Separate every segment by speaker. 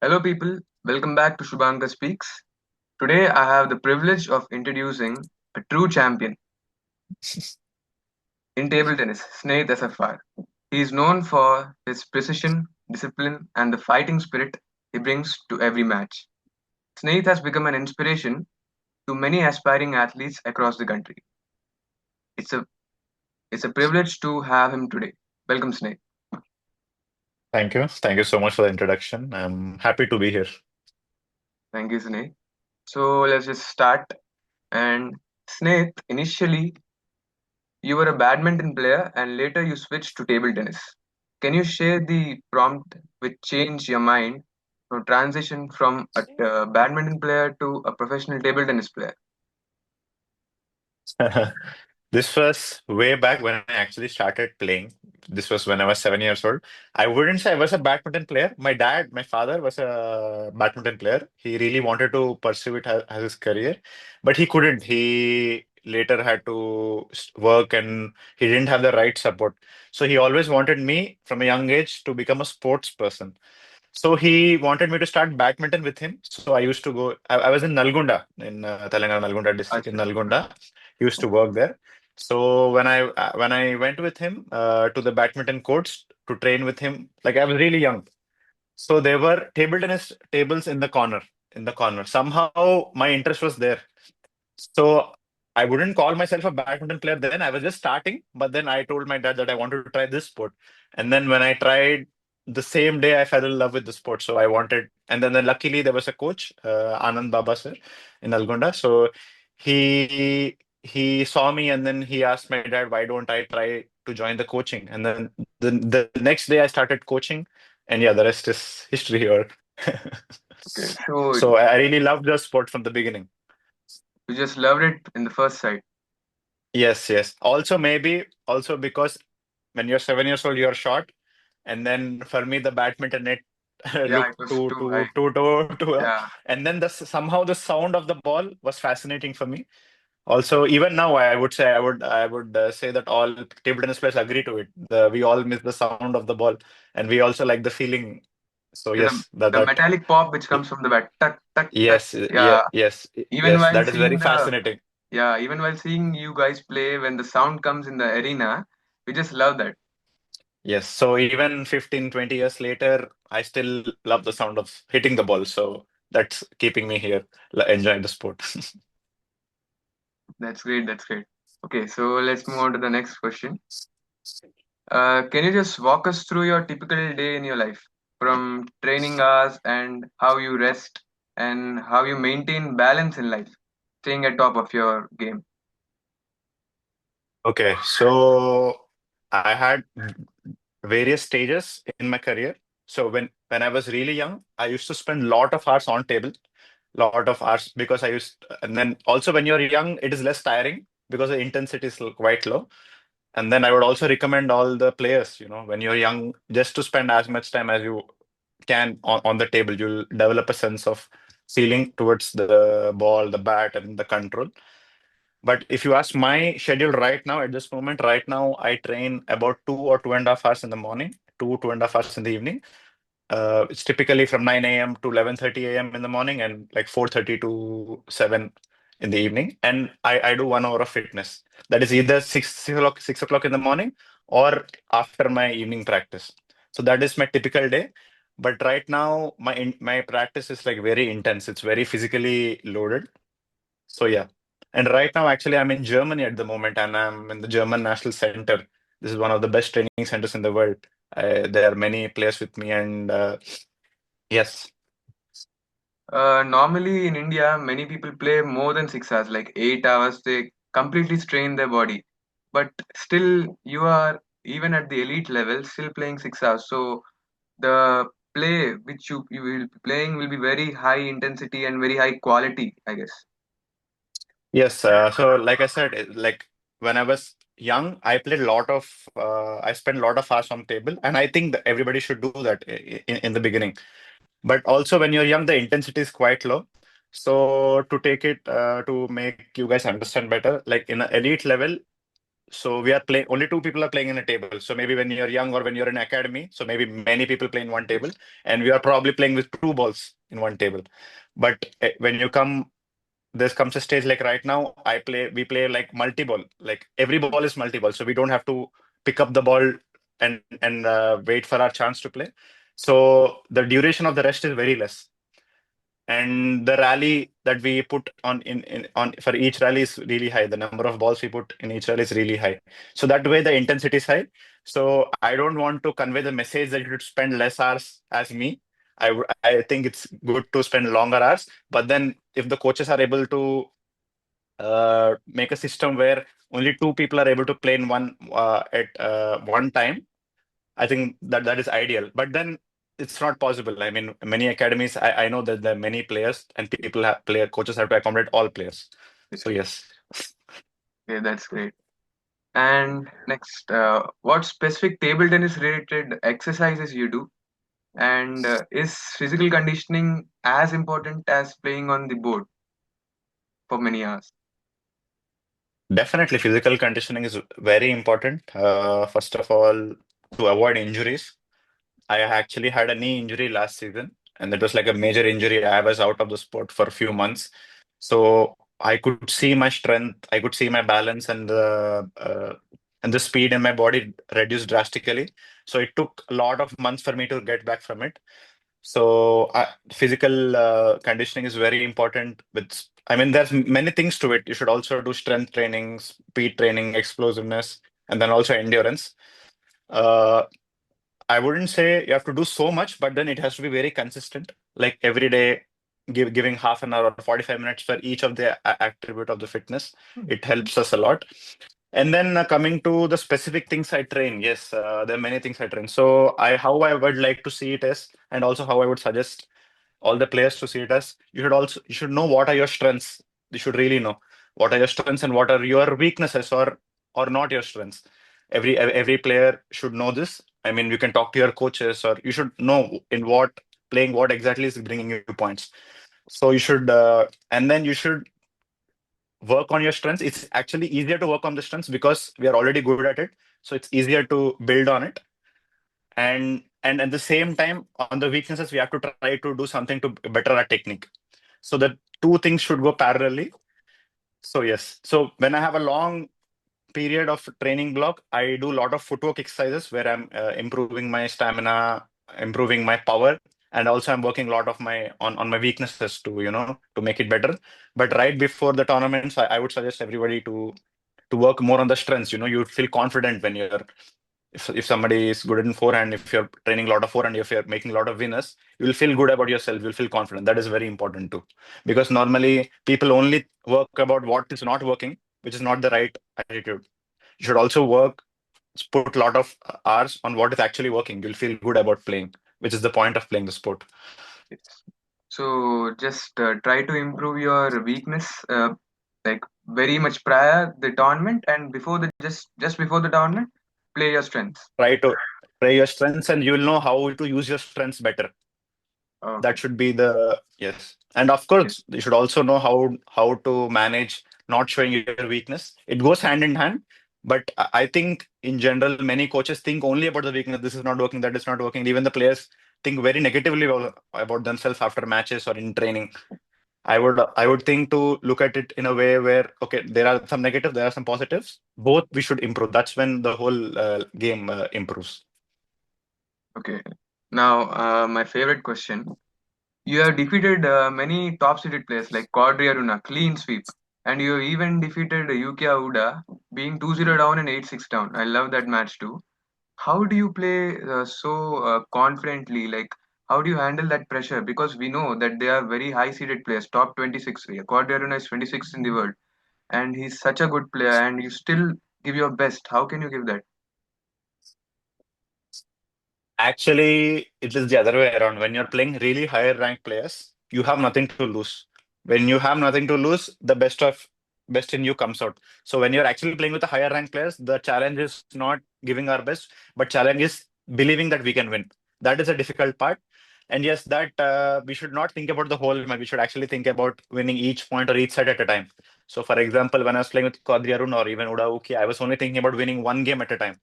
Speaker 1: Hello, people. Welcome back to Shubhankar-Speaks. Today, I have the privilege of introducing a true champion in table tennis, Snehit SFR. He is known for his precision, discipline, and the fighting spirit he brings to every match. Snehit has become an inspiration to many aspiring athletes across the country. It's a it's a privilege to have him today. Welcome, Snehit.
Speaker 2: Thank you. Thank you so much for the introduction. I'm happy to be here.
Speaker 1: Thank you, Snehit. So let's just start. And Snehit, initially you were a badminton player and later you switched to table tennis. Can you share the prompt which changed your mind to transition from a badminton player to a professional table tennis player?
Speaker 2: This was way back when I actually started playing. This was when I was 7 years old. I wouldn't say I was a badminton player. My father was a badminton player. He really wanted to pursue it as his career, but he couldn't. He later had to work and he didn't have the right support. So he always wanted me from a young age to become a sports person. So he wanted me to start badminton with him. So I used to go. I was in Nalgonda, in Telangana, Nalgonda district in
Speaker 1: Acha.
Speaker 2: Nalgonda. He used to work there. So when I went with him to the badminton courts to train with him, like I was really young. So there were table tennis tables in the corner. In the corner, somehow my interest was there. So I wouldn't call myself a badminton player then. I was just starting, but then I told my dad that I wanted to try this sport. And then when I tried the same day, I fell in love with the sport. So I wanted, and then luckily there was a coach, Anand Baba sir, in Algonda. So he saw me and then he asked my dad, why don't I try to join the coaching? And then the next day I started coaching, and yeah, the rest is history. Or
Speaker 1: Okay, so
Speaker 2: so I really loved the sport from the beginning.
Speaker 1: you just loved it in the first sight.
Speaker 2: Yes, yes. Also, maybe also because when you're 7 years old, you're short, and then for me, the badminton net
Speaker 1: Yeah,
Speaker 2: looked
Speaker 1: it was
Speaker 2: too
Speaker 1: too high.
Speaker 2: too too too,
Speaker 1: Yeah,
Speaker 2: and then somehow the sound of the ball was fascinating for me. Also, even now, I would say I would say that all table tennis players agree to it. We all miss the sound of the ball, and we also like the feeling. So
Speaker 1: yeah,
Speaker 2: yes, that
Speaker 1: the
Speaker 2: that
Speaker 1: metallic pop which comes from the bat, tuck, tuck, tuck.
Speaker 2: yes,
Speaker 1: Yeah, even
Speaker 2: yes,
Speaker 1: while
Speaker 2: that is very
Speaker 1: seeing the
Speaker 2: fascinating.
Speaker 1: even while seeing you guys play, when the sound comes in the arena, we just love that.
Speaker 2: Yes, so even 15, 20 years later, I still love the sound of hitting the ball. So that's keeping me here, enjoying the sport.
Speaker 1: That's great. That's great. Okay, so let's move on to the next question. Can you just walk us through your typical day in your life, from training hours and how you rest and how you maintain balance in life, staying at top of your game?
Speaker 2: Okay, so I had various stages in my career. So when I was really young, I used to spend a lot of hours on table, lot of hours because I used, and then also when you're young, it is less tiring because the intensity is quite low. And then I would also recommend all the players, when you're young, just to spend as much time as you can on the table. You'll develop a sense of feeling towards the ball, the bat, and the control. But if you ask my schedule right now, at this moment, right now, I train about 2 or 2.5 hours in the morning, 2.5 hours in the evening. It's typically from 9 a.m. to 11:30 a.m. in the morning and like 4:30 to 7 in the evening. And I do 1 hour of fitness. That is either 6 o'clock in the morning or after my evening practice. So that is my typical day. But right now, my practice is like very intense. It's very physically loaded. So yeah. And right now, actually, I'm in Germany at the moment, and I'm in the German National Center. This is one of the best training centers in the world. There are many players with me, and yes.
Speaker 1: Normally in India, many people play more than 6 hours, like 8 hours. They completely strain their body, but still, you are even at the elite level, still playing 6 hours. So the play which you will be playing will be very high intensity and very high quality, I guess.
Speaker 2: Yes, so like I said, like when I was young, I played a lot of, I spent a lot of hours on table, and I think that everybody should do that in the beginning. But also, when you're young, the intensity is quite low. So to take it to make you guys understand better, like in an elite level, So we are playing, only two people are playing in a table. So maybe when you're young or when you're in academy, so maybe many people play in one table,
Speaker 1: Yes.
Speaker 2: and we are probably playing with two balls in one table. But when you come, this comes a stage like right now, we play like multi-ball. Like every ball is multi-ball, so we don't have to pick up the ball and wait for our chance to play. So the duration of the rest is very less, and the rally that we put in on for each rally is really high. The number of balls we put in each rally is really high. So that way the intensity is high. So I don't want to convey the message that you should spend less hours as me. I think it's good to spend longer hours. But then if the coaches are able to make a system where only two people are able to play in one at one time, I think that that is ideal. But then it's not possible. I mean, many academies, I know that there are many players and people have player coaches have to accommodate all players. So
Speaker 1: Yes.
Speaker 2: yes,
Speaker 1: Okay, that's great. And next, what specific table tennis related exercises you do? And is physical conditioning as important as playing on the board for many hours?
Speaker 2: definitely physical conditioning is very important. First of all, to avoid injuries. I actually had a knee injury last season, and that was like a major injury. I was out of the sport for a few months. So I could see my strength, I could see my balance and the speed in my body reduced drastically. So it took a lot of months for me to get back from it. So physical conditioning is very important. I mean, there's many things to it. You should also do strength training, speed training, explosiveness, and then also endurance. Uh, I wouldn't say you have to do so much, but then it has to be very consistent. Like every day, giving half an hour or 45 minutes for each of the attribute of the fitness. It helps us a lot. And then coming to the specific things I train, yes, there are many things I train. So how I would like to see it as, and also how I would suggest all the players to see it as, you should know what are your strengths. You should really know what are your strengths and what are your weaknesses or not your strengths. Every player should know this. I mean, you can talk to your coaches, or you should know in what playing what exactly is bringing you points. So you should and then you should work on your strengths. It's actually easier to work on the strengths because we are already good at it, so it's easier to build on it. And at the same time, on the weaknesses, we have to try to do something to better our technique. So the two things should go parallelly. So yes, so when I have a long period of training block, I do a lot of footwork exercises where I'm improving my stamina, improving my power, and also I'm working a lot of my on my weaknesses to to make it better. But right before the tournaments, I would suggest everybody to work more on the strengths. You feel confident when you're if somebody is good in forehand, if you're training a lot of forehand, if you're making a lot of winners, you will feel good about yourself. You'll feel confident. That is very important too, because normally people only work about what is not working, which is not the right attitude. You should also put a lot of hours on what is actually working. You'll feel good about playing, which is the point of playing the sport.
Speaker 1: Yes. So just try to improve your weakness, like very much prior the tournament and before the just before the tournament, play your strengths.
Speaker 2: Try to play your strengths, and you'll know how to use your strengths better. That
Speaker 1: Okay.
Speaker 2: should be the yes. And of
Speaker 1: Yes.
Speaker 2: course, you should also know how to manage not showing your weakness. It goes hand in hand. But I think in general, many coaches think only about the weakness. This is not working, that is not working. Even the players think very negatively about themselves after matches or in training. I would think to look at it in a way where okay, there are some negatives, there are some positives. Both we should improve. That's when the whole game improves.
Speaker 1: Okay. Now, my favorite question. You have defeated many top-seeded players like Quadri Aruna, clean sweep, and you have even defeated Yuki Aoda, being 2-0 down and 8-6 down. I love that match too. How do you play so confidently? Like, how do you handle that pressure? Because we know that they are very high-seeded players, top 26. Quadri Aruna is 26 in the world, and he's such a good player, and you still give your best. How can you give that?
Speaker 2: Actually, it is the other way around. When you're playing really higher ranked players, you have nothing to lose. When you have nothing to lose, the best in you comes out. So when you're actually playing with the higher ranked players, the challenge is not giving our best, but challenge is believing that we can win. That is a difficult part. And yes, that we should not think about the whole match. We should actually think about winning each point or each set at a time. So, for example, when I was playing with Quadri Arun or even Uda, I was only thinking about winning one game at a time.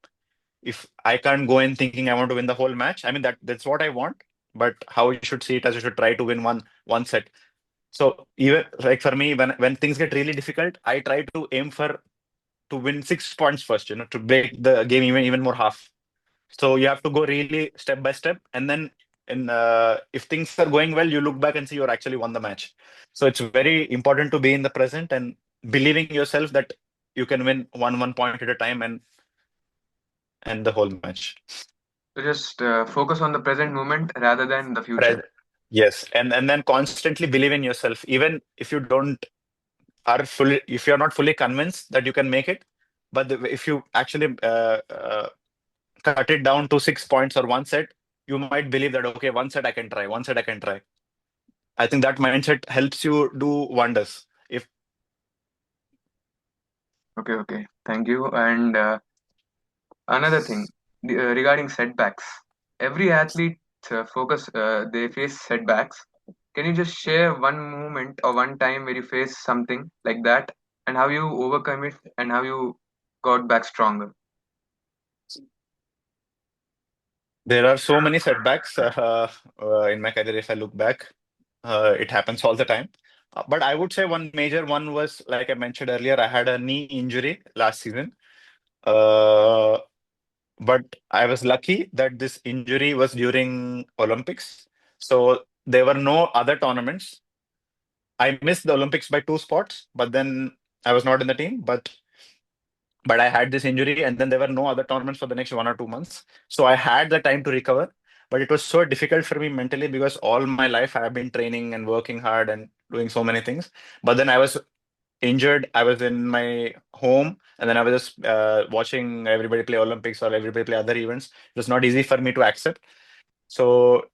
Speaker 2: If I can't go in thinking I want to win the whole match, I mean that's what I want. But how you should see it as you should try to win one set. So even like for me, when things get really difficult, I try to aim for to win 6 points first, to break the game even more half. So you have to go really step by step, and then if things are going well, you look back and see you're actually won the match. So it's very important to be in the present and believing yourself that you can win one point at a time and the whole match.
Speaker 1: So just focus on the present moment rather than the future.
Speaker 2: Pre- yes, and then constantly believe in yourself, even if you don't are fully if you're not fully convinced that you can make it. But if you actually cut it down to 6 points or one set, you might believe that, okay, one set I can try, one set I can try. I think that mindset helps you do wonders. If
Speaker 1: Okay, okay. Thank you. And another thing regarding setbacks. Every athlete they face setbacks. Can you just share one moment or one time where you faced something like that and how you overcome it and how you got back stronger?
Speaker 2: there are so many setbacks in my career, if I look back, it happens all the time. But I would say one major one was, like I mentioned earlier, I had a knee injury last season. Uh, but I was lucky that this injury was during Olympics. So there were no other tournaments. I missed the Olympics by 2 spots, but then I was not in the team. But I had this injury, and then there were no other tournaments for the next 1 or 2 months. So I had the time to recover. But it was so difficult for me mentally because all my life I have been training and working hard and doing so many things. But then I was injured. I was in my home, and then I was just watching everybody play Olympics or everybody play other events. It was not easy for me to accept. So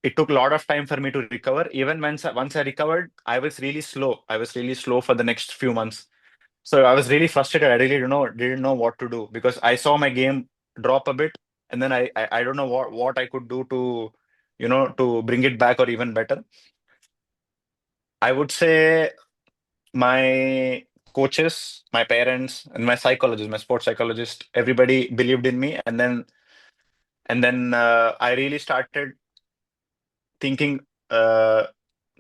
Speaker 2: it took a lot of time for me to recover. Even once I recovered, I was really slow. I was really slow for the next few months. So I was really frustrated. I really didn't know what to do because I saw my game drop a bit, and then I don't know what I could do to bring it back or even better. I would say my coaches, my parents, and my psychologist, my sports psychologist, everybody believed in me, and then I really started thinking uh,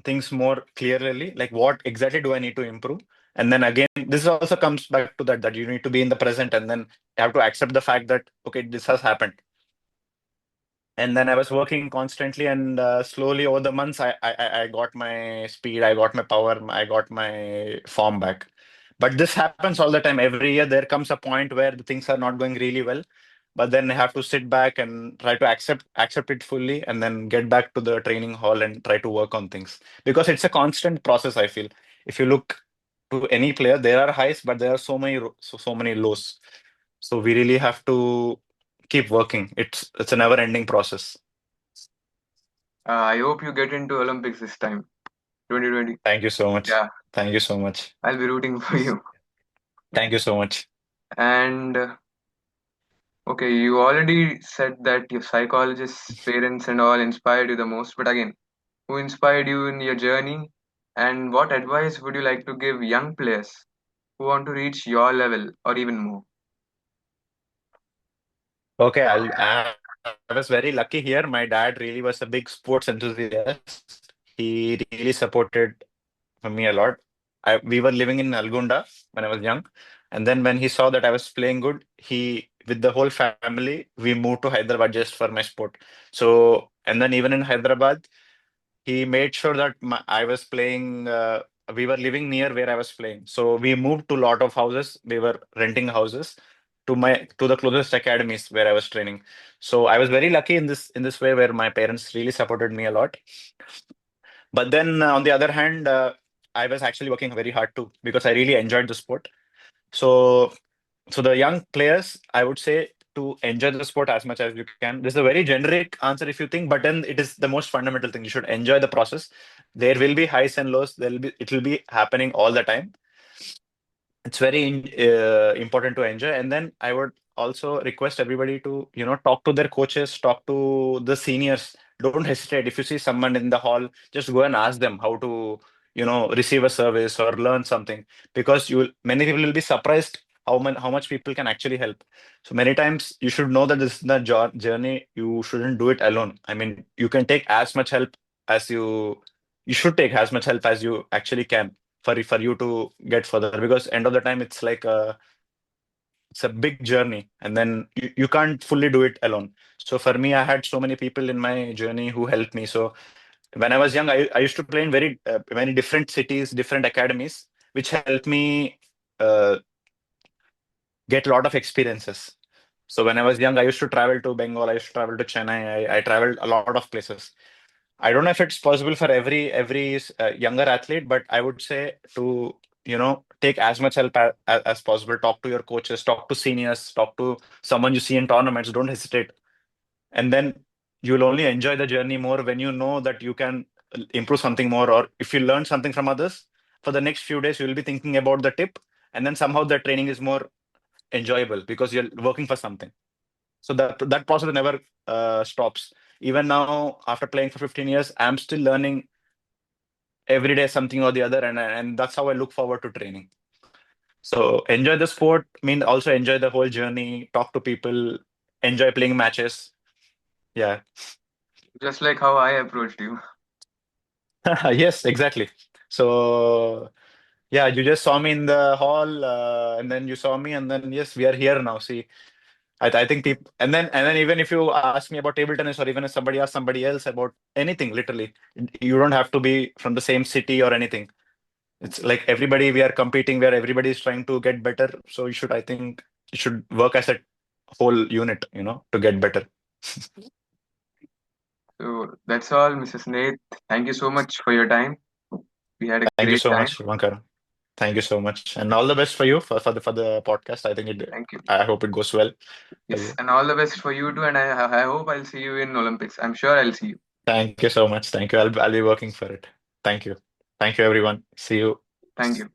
Speaker 2: things more clearly, like what exactly do I need to improve. And then again, this also comes back to that you need to be in the present, and then you have to accept the fact that, okay, this has happened. And then I was working constantly, and slowly over the months, I got my speed, I got my power, I got my form back. But this happens all the time. Every year, there comes a point where the things are not going really well. But then I have to sit back and try to accept it fully, and then get back to the training hall and try to work on things because it's a constant process. I feel if you look to any player, there are highs, but there are so many lows. So we really have to keep working. It's a never-ending process.
Speaker 1: I hope you get into Olympics this time, 2020.
Speaker 2: Thank you so much.
Speaker 1: Yeah,
Speaker 2: Thank you so much.
Speaker 1: I'll be rooting for you.
Speaker 2: Thank you so much.
Speaker 1: And okay, you already said that your psychologists, parents, and all inspired you the most. But again, who inspired you in your journey? And what advice would you like to give young players who want to reach your level or even more?
Speaker 2: Okay, I was very lucky here. My dad really was a big sports enthusiast. He really supported me a lot. We were living in Algonda when I was young, and then when he saw that I was playing good, with the whole family, we moved to Hyderabad just for my sport. So, and then even in Hyderabad, he made sure that I was playing. We were living near where I was playing, so we moved to a lot of houses. We were renting houses to the closest academies where I was training. So I was very lucky in this way where my parents really supported me a lot. But then on the other hand, I was actually working very hard too because I really enjoyed the sport. So so the young players, I would say to enjoy the sport as much as you can. This is a very generic answer if you think, but then it is the most fundamental thing. You should enjoy the process. There will be highs and lows. It will be happening all the time. It's very important to enjoy. And then I would also request everybody to talk to their coaches, talk to the seniors. don't hesitate. If you see someone in the hall, just go and ask them how to, receive a service or learn something, because many people will be surprised how much people can actually help. So many times you should know that this is the journey. You shouldn't do it alone. I mean, you can take as much help as you should take as much help as you actually can for you to get further, because end of the time it's a big journey, and then you can't fully do it alone. So for me, I had so many people in my journey who helped me. So when I was young, I used to play in many different cities, different academies, which helped me uh, get a lot of experiences. So when I was young, I used to travel to Bengal, I used to travel to Chennai, I traveled a lot of places. I don't know if it's possible for every younger athlete, but I would say to take as much help as possible. Talk to your coaches, talk to seniors, talk to someone you see in tournaments. Don't hesitate, and then you will only enjoy the journey more when you know that you can improve something more, or if you learn something from others. For the next few days, you will be thinking about the tip, and then somehow the training is more enjoyable because you're working for something. So that process never stops. Even now, after playing for 15 years, I'm still learning every day something or the other, and that's how I look forward to training. So enjoy the sport, mean also enjoy the whole journey, talk to people, enjoy playing matches. Yeah.
Speaker 1: Just like how I approached you.
Speaker 2: Yes, exactly. So yeah, you just saw me in the hall, and then you saw me, and then yes, we are here now. See, I think people, and then even if you ask me about table tennis, or even if somebody asks somebody else about anything, literally, you don't have to be from the same city or anything. It's like everybody, we are competing where everybody is trying to get better. So I think you should work as a whole unit, to get better.
Speaker 1: So that's all, Mrs. Nath. Thank you so much for your time. We had a
Speaker 2: Thank you
Speaker 1: great
Speaker 2: so
Speaker 1: time.
Speaker 2: much, Shubhankar. Thank you so much, and all the best for you for the podcast. I think
Speaker 1: Thank you.
Speaker 2: I hope it goes well for
Speaker 1: Yes,
Speaker 2: you.
Speaker 1: and all the best for you too. And I hope I'll see you in Olympics. I'm sure I'll see you.
Speaker 2: Thank you so much. Thank you. I'll be working for it. Thank you. Thank you, everyone. See you.
Speaker 1: Thank you.